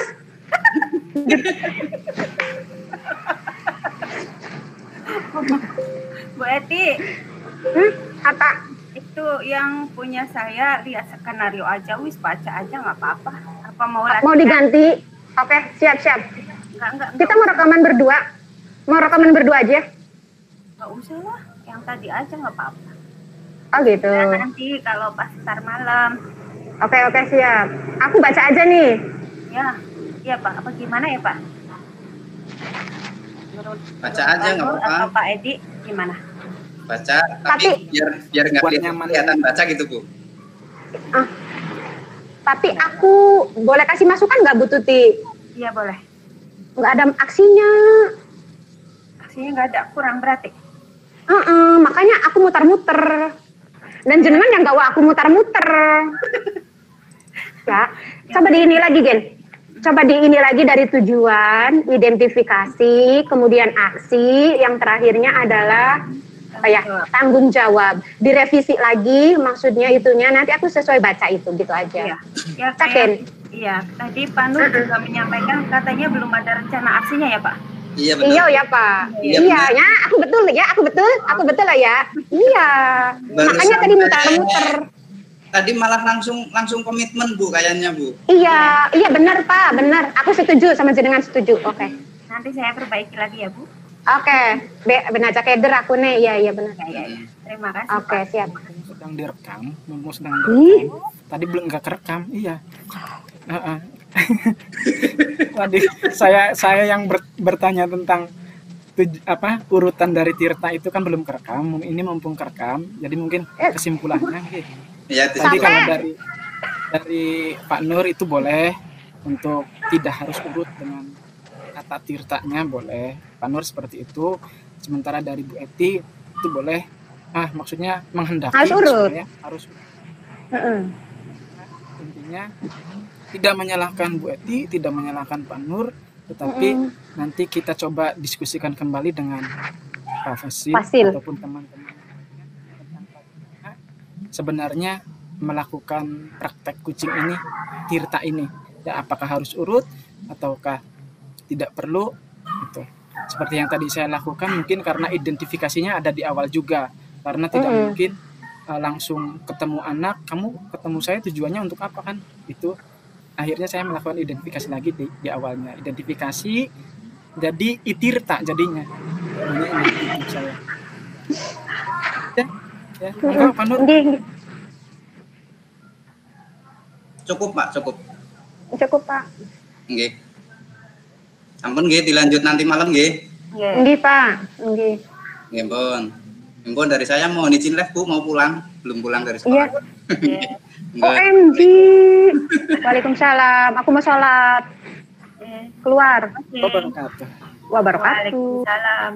Bu Eti, Apa? itu yang punya saya lihat skenario aja, wis baca aja nggak apa-apa. Apa mau Mau latihan? diganti? Oke, siap. Enggak, Kita mau rekaman berdua. Mau rekaman berdua aja? nggak usah lah. Yang tadi aja nggak apa-apa. Oh gitu. Nah, nanti kalau pas ntar malam, Oke, siap. Aku baca aja nih. ya Pak. Apa gimana ya Pak? Menurut Baca aja, nggak Nur apa-apa. atau Pak Edi gimana? Baca, tapi Tapi- biar nggak Buat nyaman. kelihatan baca gitu, Bu. Tapi aku boleh kasih masukan nggak Bu Tuti? Iya boleh. Nggak ada aksinya. Aksinya nggak ada, kurang berarti. Makanya aku muter-muter. Dan jenengan yang gawa aku muter-muter. Ya, coba di ini lagi, Gen. Coba di ini lagi dari tujuan, identifikasi, kemudian aksi, yang terakhirnya adalah apa ya, tanggung jawab. Direvisi lagi, maksudnya itunya nanti aku sesuai baca itu gitu aja. Ya Caken. kayak, iya. Tadi Pak Nur juga menyampaikan katanya belum ada rencana aksinya ya Pak. Iya betul. Iya ya Pak. Iya, Iya benar. ya, aku betul lah ya. Iya. Barusan Makanya tadi saya- muter-muter. Tadi malah langsung komitmen, Bu, kayaknya, Bu. Iya benar Pak, benar. Aku setuju sama jenengan setuju. Oke. Nanti saya perbaiki lagi ya Bu. Oke, benar keder aku nih. Iya benar. Ya. Terima kasih Oke, Pak. siap. Sedang direkam, mau sedang Ih. direkam. Tadi belum nggak kerekam, iya. Tadi saya yang bertanya tentang urutan dari Tirta itu kan belum kerekam. Ini mumpung kerekam, jadi mungkin kesimpulannya. Iya, itu Tadi juga. kalau dari Pak Nur itu boleh untuk tidak harus urut dengan kata Tirtanya, boleh. Pak Nur seperti itu. Sementara dari Bu Eti itu boleh. Maksudnya menghendaki Harus urut. supaya harus Heeh. intinya tidak menyalahkan Bu Eti, tidak menyalahkan Pak Nur, tetapi nanti kita coba diskusikan kembali dengan Pak Fasil ataupun teman-teman tentang bagaimana sebenarnya melakukan praktek kucing ini, Tirta ini, ya apakah harus urut ataukah tidak perlu, gitu. Seperti yang tadi saya lakukan, mungkin karena identifikasinya ada di awal juga, karena tidak mungkin langsung ketemu anak, kamu ketemu saya tujuannya untuk apa kan? Itu akhirnya saya melakukan identifikasi lagi di awalnya. Identifikasi jadi Itirta jadinya. Ini saya. Ya, enggak Pak Nur. Cukup, Pak, cukup. Cukup Pak. Nggih. Ampun nggih, dilanjut nanti malam nggih. Nggih Pak. Nggih. Nggih, Pun. Pun dari saya mau izin live, Bu, mau pulang. Belum pulang dari sekolah. Iya. Nggak. OMG. Waalaikumsalam. Aku mau sholat. Keluar. Wabarakatuh. Wabarakatuh. Waalaikumsalam.